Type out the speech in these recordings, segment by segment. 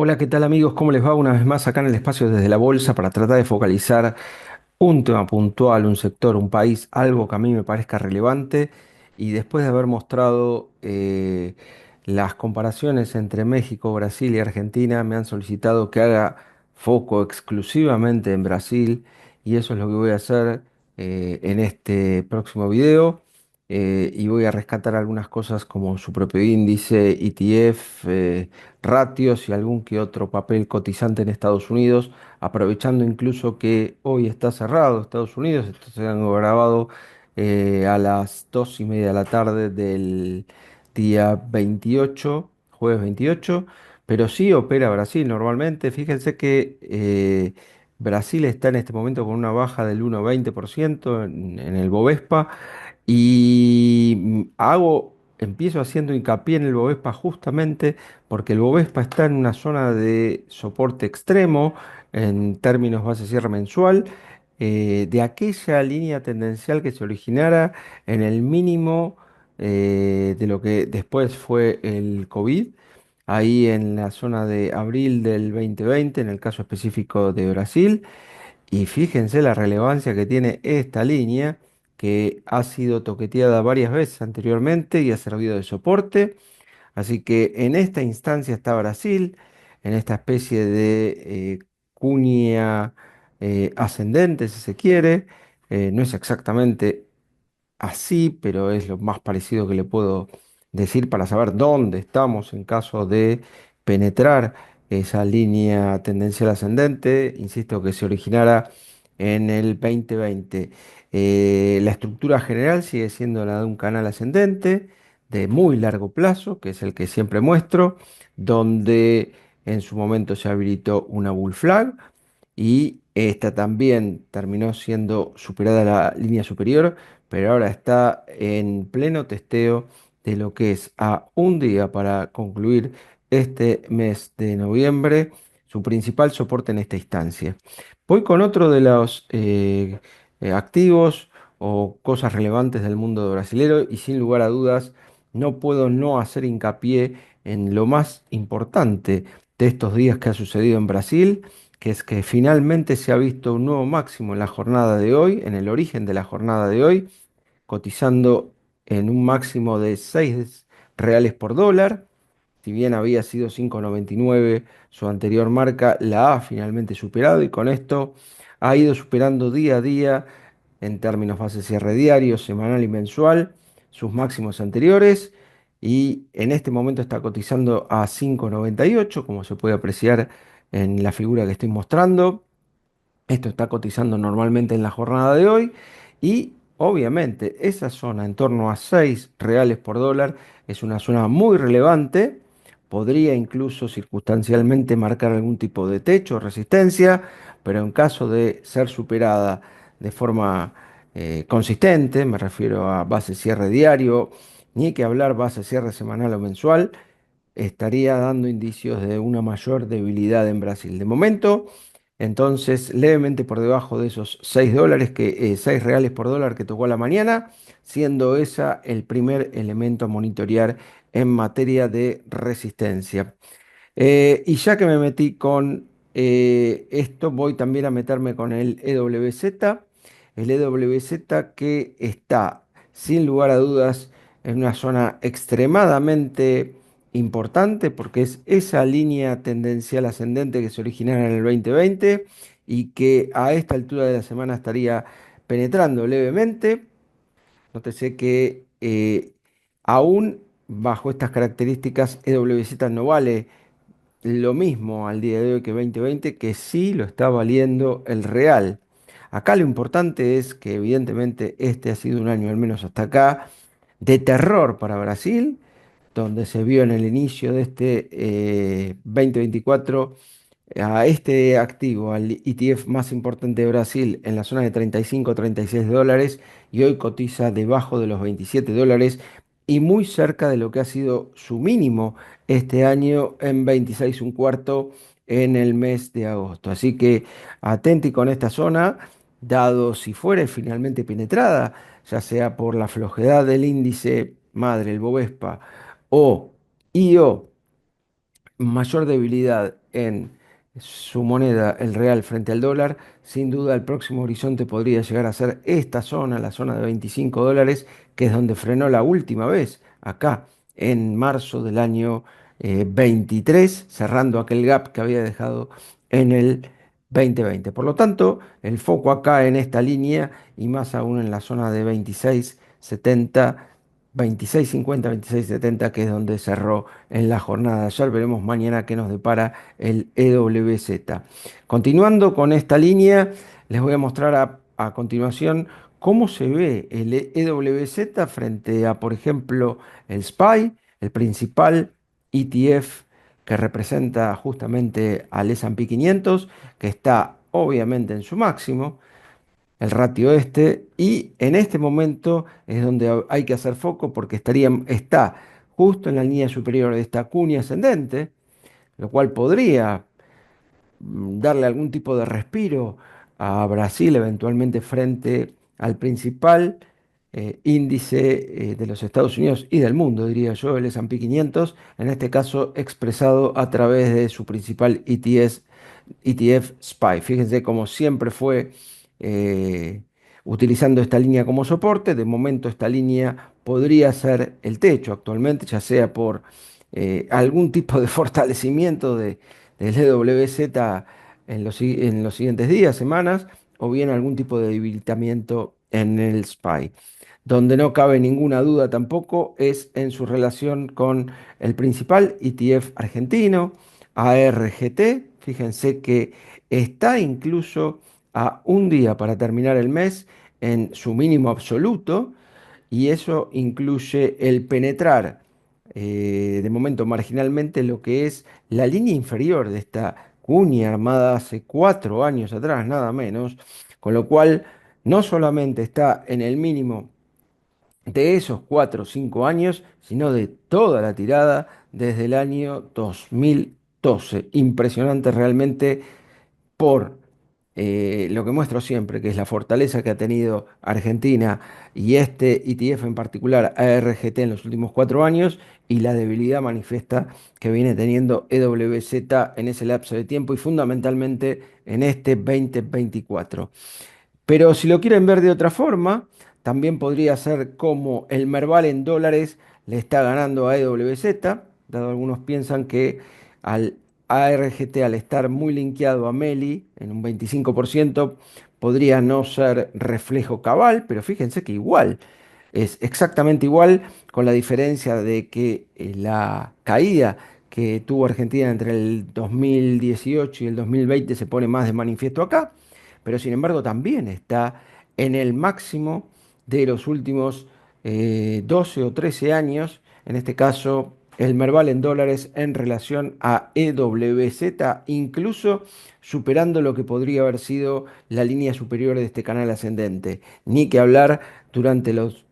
Hola, ¿qué tal amigos? ¿Cómo les va? Una vez más acá en el espacio desde la bolsa para tratar de focalizar un tema puntual, un sector, un país, algo que a mí me parezca relevante. Y después de haber mostrado las comparaciones entre México, Brasil y Argentina, me han solicitado que haga foco exclusivamente en Brasil y eso es lo que voy a hacer en este próximo video. Y voy a rescatar algunas cosas como su propio índice, ETF, ratios y algún que otro papel cotizante en Estados Unidos, aprovechando incluso que hoy está cerrado Estados Unidos. Esto se han grabado a las 2:30 de la tarde del día 28, jueves 28, pero sí opera Brasil normalmente. Fíjense que Brasil está en este momento con una baja del 1,20% en el Bovespa. Y empiezo haciendo hincapié en el Bovespa justamente porque el Bovespa está en una zona de soporte extremo en términos base-cierre mensual, de aquella línea tendencial que se originara en el mínimo de lo que después fue el COVID, ahí en la zona de abril del 2020, en el caso específico de Brasil. Y fíjense la relevancia que tiene esta línea, que ha sido toqueteada varias veces anteriormente y ha servido de soporte. Así que en esta instancia está Brasil, en esta especie de cuña ascendente, si se quiere. No es exactamente así, pero es lo más parecido que le puedo decir para saber dónde estamos en caso de penetrar esa línea tendencial ascendente. Insisto que se originara en el 2020. La estructura general sigue siendo la de un canal ascendente de muy largo plazo, que es el que siempre muestro, donde en su momento se habilitó una bull flag y esta también terminó siendo superada la línea superior, pero ahora está en pleno testeo de lo que es a un día para concluir este mes de noviembre, su principal soporte en esta instancia. Voy con otro de los activos o cosas relevantes del mundo brasilero y sin lugar a dudas no puedo no hacer hincapié en lo más importante de estos días que ha sucedido en Brasil, que es que finalmente se ha visto un nuevo máximo en la jornada de hoy, en el origen de la jornada de hoy, cotizando en un máximo de 6 reales por dólar. Si bien había sido 5,99 su anterior marca, la ha finalmente superado y con esto ha ido superando día a día en términos base cierre diario, semanal y mensual sus máximos anteriores y en este momento está cotizando a 5,98 como se puede apreciar en la figura que estoy mostrando. Esto está cotizando normalmente en la jornada de hoy y obviamente esa zona en torno a 6 reales por dólar es una zona muy relevante. Podría incluso circunstancialmente marcar algún tipo de techo o resistencia, pero en caso de ser superada de forma consistente, me refiero a base cierre diario, ni que hablar base cierre semanal o mensual, estaría dando indicios de una mayor debilidad en Brasil. De momento, entonces, levemente por debajo de esos 6 dólares, 6 reales por dólar que tocó a la mañana, siendo esa el primer elemento a monitorear en materia de resistencia. Y ya que me metí con esto, voy también a meterme con el EWZ. El EWZ que está, sin lugar a dudas, en una zona extremadamente importante porque es esa línea tendencial ascendente que se originara en el 2020 y que a esta altura de la semana estaría penetrando levemente. Nótese que aún bajo estas características, EWZ no vale lo mismo al día de hoy que 2020, que sí lo está valiendo el real. Acá lo importante es que evidentemente este ha sido un año, al menos hasta acá, de terror para Brasil, donde se vio en el inicio de este 2024 a este activo, al ETF más importante de Brasil, en la zona de 35-36 dólares y hoy cotiza debajo de los 27 dólares y muy cerca de lo que ha sido su mínimo este año en 26 un cuarto en el mes de agosto. Así que atenti con esta zona, dado si fuere finalmente penetrada, ya sea por la flojedad del índice madre, el Bovespa, o IO mayor debilidad en su moneda, el real, frente al dólar, sin duda el próximo horizonte podría llegar a ser esta zona, la zona de 25 dólares, que es donde frenó la última vez, acá, en marzo del año 23, cerrando aquel gap que había dejado en el 2020. Por lo tanto, el foco acá en esta línea y más aún en la zona de 26,70, 26,50, 26,70, que es donde cerró en la jornada de ayer. Veremos mañana qué nos depara el EWZ. Continuando con esta línea, les voy a mostrar a continuación cómo se ve el EWZ frente a, por ejemplo, el SPY, el principal ETF que representa justamente al S&P 500, que está obviamente en su máximo, el ratio este, y en este momento es donde hay que hacer foco porque está justo en la línea superior de esta cuña ascendente, lo cual podría darle algún tipo de respiro a Brasil eventualmente frente al principal índice de los Estados Unidos y del mundo, diría yo, el S&P 500, en este caso expresado a través de su principal ETF SPY. Fíjense como siempre fue eh, utilizando esta línea como soporte. De momento esta línea podría ser el techo actualmente, ya sea por algún tipo de fortalecimiento del EWZ en los siguientes días, semanas, o bien algún tipo de debilitamiento en el SPY. Donde no cabe ninguna duda tampoco es en su relación con el principal ETF argentino, ARGT. Fíjense que está incluso a un día para terminar el mes en su mínimo absoluto, y eso incluye el penetrar de momento marginalmente lo que es la línea inferior de esta cuña armada hace 4 años atrás, nada menos, con lo cual no solamente está en el mínimo de esos 4 o 5 años, sino de toda la tirada desde el año 2012. Impresionante realmente por lo que muestro siempre, que es la fortaleza que ha tenido Argentina y este ETF en particular, ARGT, en los últimos 4 años, y la debilidad manifiesta que viene teniendo EWZ en ese lapso de tiempo y fundamentalmente en este 2024. Pero si lo quieren ver de otra forma, también podría ser como el Merval en dólares le está ganando a EWZ, dado algunos piensan que al ARGT, al estar muy linkeado a Meli en un 25%, podría no ser reflejo cabal, pero fíjense que igual, es exactamente igual, con la diferencia de que la caída que tuvo Argentina entre el 2018 y el 2020 se pone más de manifiesto acá, pero sin embargo también está en el máximo de los últimos 12 o 13 años, en este caso el Merval en dólares en relación a EWZ, incluso superando lo que podría haber sido la línea superior de este canal ascendente. Ni que hablar durante los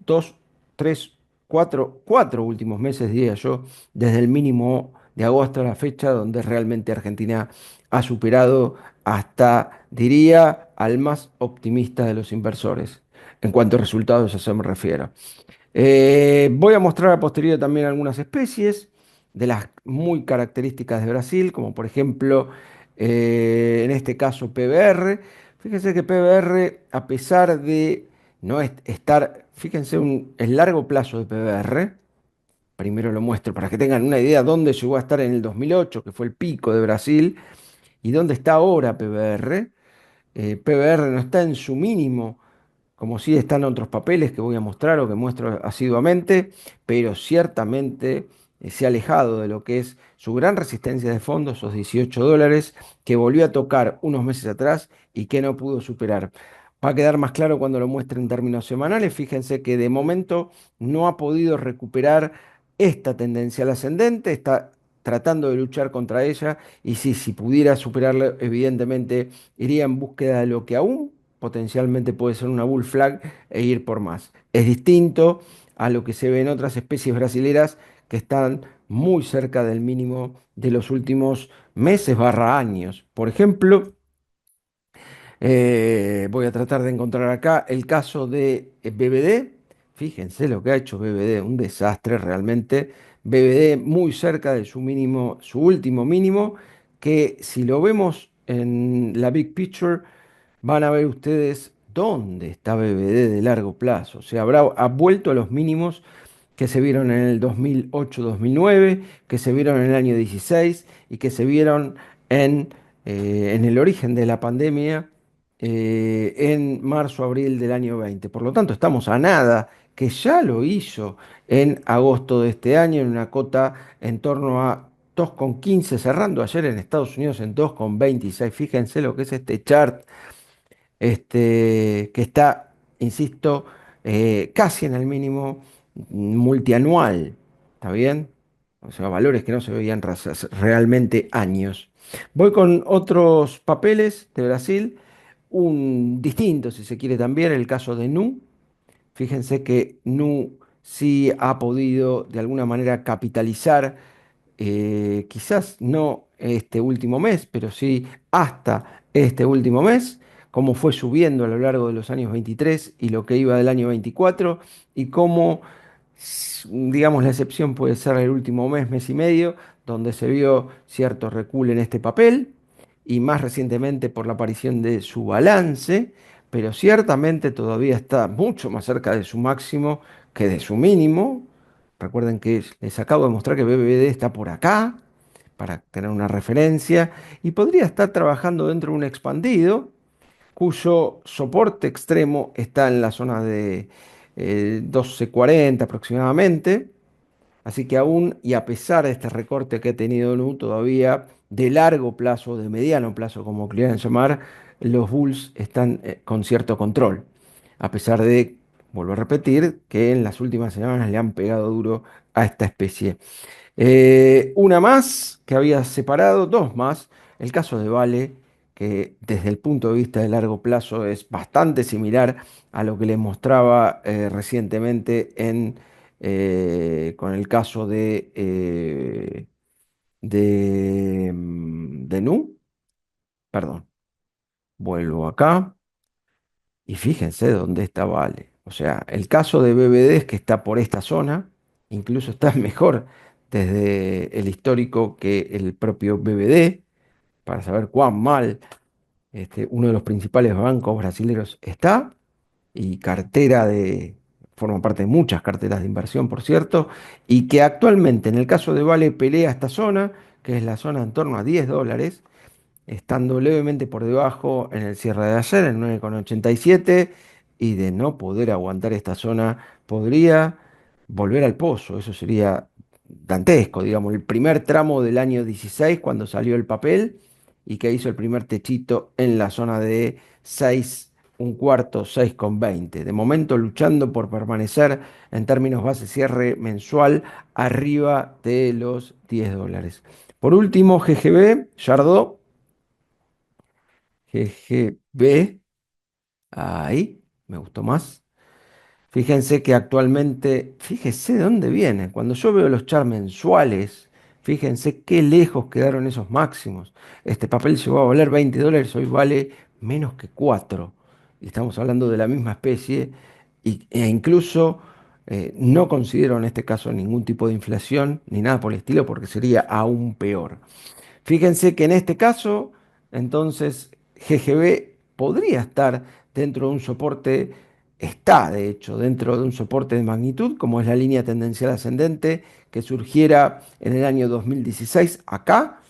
4 últimos meses, diría yo, desde el mínimo de agosto a la fecha, donde realmente Argentina ha superado hasta, diría, al más optimista de los inversores. En cuanto a resultados, a eso me refiero. Voy a mostrar a posteriori también algunas especies de las muy características de Brasil, como por ejemplo, en este caso PBR. Fíjense que PBR, a pesar de no estar, fíjense el largo plazo de PBR, primero lo muestro para que tengan una idea dónde llegó a estar en el 2008, que fue el pico de Brasil, y dónde está ahora PBR. PBR no está en su mínimo, como sí están otros papeles que voy a mostrar o que muestro asiduamente, pero ciertamente se ha alejado de lo que es su gran resistencia de fondo, esos 18 dólares, que volvió a tocar unos meses atrás y que no pudo superar. Va a quedar más claro cuando lo muestre en términos semanales. Fíjense que de momento no ha podido recuperar esta tendencia al ascendente, está tratando de luchar contra ella, y sí, si pudiera superarla, evidentemente iría en búsqueda de lo que aún potencialmente puede ser una bull flag e ir por más. Es distinto a lo que se ve en otras especies brasileras que están muy cerca del mínimo de los últimos meses barra años. Por ejemplo, voy a tratar de encontrar acá el caso de BBD. Fíjense lo que ha hecho BBD, un desastre realmente. BBD muy cerca de su mínimo, su último mínimo, que si lo vemos en la Big Picture, van a ver ustedes dónde está BBD de largo plazo. O sea, ha vuelto a los mínimos que se vieron en el 2008-2009, que se vieron en el año 16 y que se vieron en el origen de la pandemia en marzo-abril del año 20. Por lo tanto, estamos a nada, que ya lo hizo en agosto de este año en una cota en torno a 2,15, cerrando ayer en Estados Unidos en 2,26. Fíjense lo que es este chart que está, insisto, casi en el mínimo multianual. ¿Está bien? O sea, valores que no se veían realmente años. Voy con otros papeles de Brasil, un distinto, si se quiere también, el caso de Nu. Fíjense que Nu sí ha podido de alguna manera capitalizar, quizás no este último mes, pero sí hasta este último mes, cómo fue subiendo a lo largo de los años 23 y lo que iba del año 24, y cómo, digamos, la excepción puede ser el último mes, mes y medio, donde se vio cierto recul en este papel, y más recientemente por la aparición de su balance, pero ciertamente todavía está mucho más cerca de su máximo que de su mínimo. Recuerden que les acabo de mostrar que BBD está por acá, para tener una referencia, y podría estar trabajando dentro de un expandido, cuyo soporte extremo está en la zona de 12,40 aproximadamente. Así que aún y a pesar de este recorte que ha tenido Nu, todavía de largo plazo, de mediano plazo, como quieran llamar, los Bulls están con cierto control. A pesar de, vuelvo a repetir, que en las últimas semanas le han pegado duro a esta especie. Una más que había separado, dos más. El caso de Vale, que desde el punto de vista de largo plazo es bastante similar a lo que les mostraba recientemente con el caso de Nu. Perdón, vuelvo acá y fíjense dónde está Vale. O sea, el caso de BBD es que está por esta zona, incluso está mejor desde el histórico que el propio BBD, para saber cuán mal uno de los principales bancos brasileños está, y forma parte de muchas carteras de inversión, por cierto, y que actualmente en el caso de Vale pelea esta zona, que es la zona en torno a $10, estando levemente por debajo en el cierre de ayer, en 9,87, y de no poder aguantar esta zona, podría volver al pozo. Eso sería dantesco, digamos, el primer tramo del año 16 cuando salió el papel y que hizo el primer techito en la zona de 6, un cuarto, 6,20. De momento luchando por permanecer en términos base cierre mensual arriba de los $10. Por último, GGB, Yardó. GGB, ahí, me gustó más. Fíjense que actualmente, fíjense de dónde viene. Cuando yo veo los charts mensuales, fíjense qué lejos quedaron esos máximos. Este papel llegó a valer $20, hoy vale menos que 4. Y estamos hablando de la misma especie e incluso no considero en este caso ningún tipo de inflación ni nada por el estilo porque sería aún peor. Fíjense que en este caso, entonces, GGB podría estar dentro de un soporte, está de hecho dentro de un soporte de magnitud, como es la línea tendencial ascendente que surgiera en el año 2016 acá,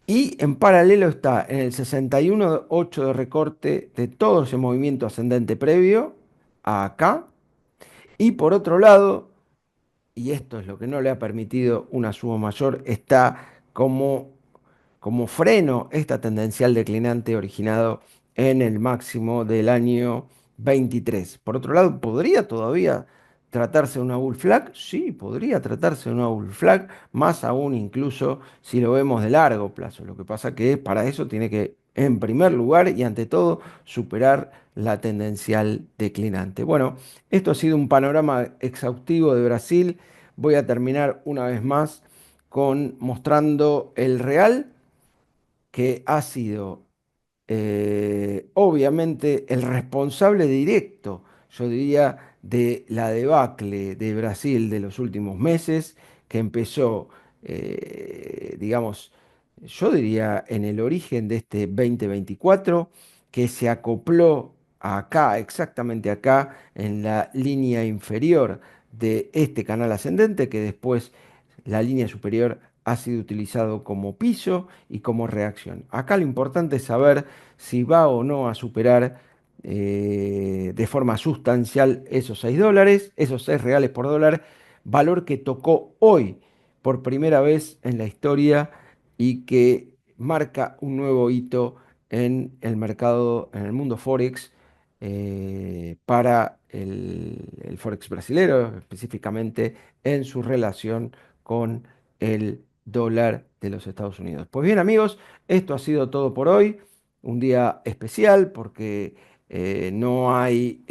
y en paralelo está en el 61,8 de recorte de todo ese movimiento ascendente previo a acá, y por otro lado, y esto es lo que no le ha permitido una suba mayor, está como freno esta tendencial declinante originado en el máximo del año 23. Por otro lado, ¿podría todavía tratarse de una bull flag? Sí, podría tratarse de una bull flag, más aún incluso si lo vemos de largo plazo. Lo que pasa que para eso tiene que, en primer lugar y ante todo, superar la tendencial declinante. Bueno, esto ha sido un panorama exhaustivo de Brasil. Voy a terminar una vez más con mostrando el real, que ha sido obviamente el responsable directo, yo diría, de la debacle de Brasil de los últimos meses, que empezó, digamos, yo diría en el origen de este 2024, que se acopló acá, exactamente acá, en la línea inferior de este canal ascendente, que después la línea superior ha sido utilizado como piso y como reacción. Acá lo importante es saber si va o no a superar de forma sustancial esos 6 dólares, esos 6 reales por dólar, valor que tocó hoy por primera vez en la historia y que marca un nuevo hito en el mercado, en el mundo Forex, para el Forex brasilero, específicamente en su relación con el dólar de los Estados Unidos. Pues bien, amigos, esto ha sido todo por hoy. Un día especial porque no hay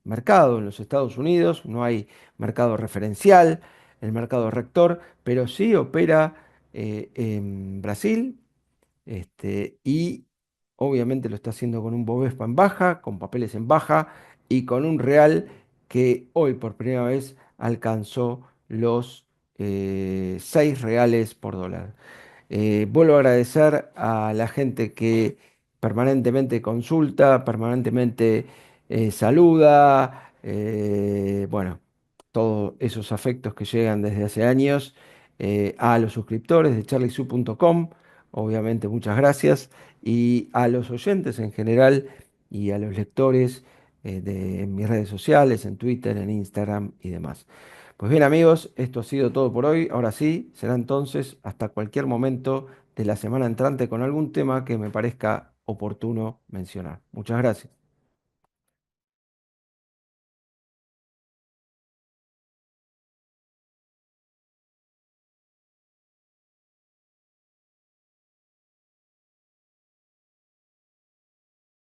mercado en los Estados Unidos, no hay mercado referencial, el mercado rector, pero sí opera en Brasil, y obviamente lo está haciendo con un Bovespa en baja, con papeles en baja y con un real que hoy por primera vez alcanzó los 6 reales por dólar. Vuelvo a agradecer a la gente que permanentemente consulta, permanentemente saluda, bueno, todos esos afectos que llegan desde hace años, a los suscriptores de charliesub.com, obviamente muchas gracias, y a los oyentes en general y a los lectores en mis redes sociales, en Twitter, en Instagram y demás. Pues bien, amigos, esto ha sido todo por hoy. Ahora sí, será entonces hasta cualquier momento de la semana entrante con algún tema que me parezca oportuno mencionar. Muchas gracias.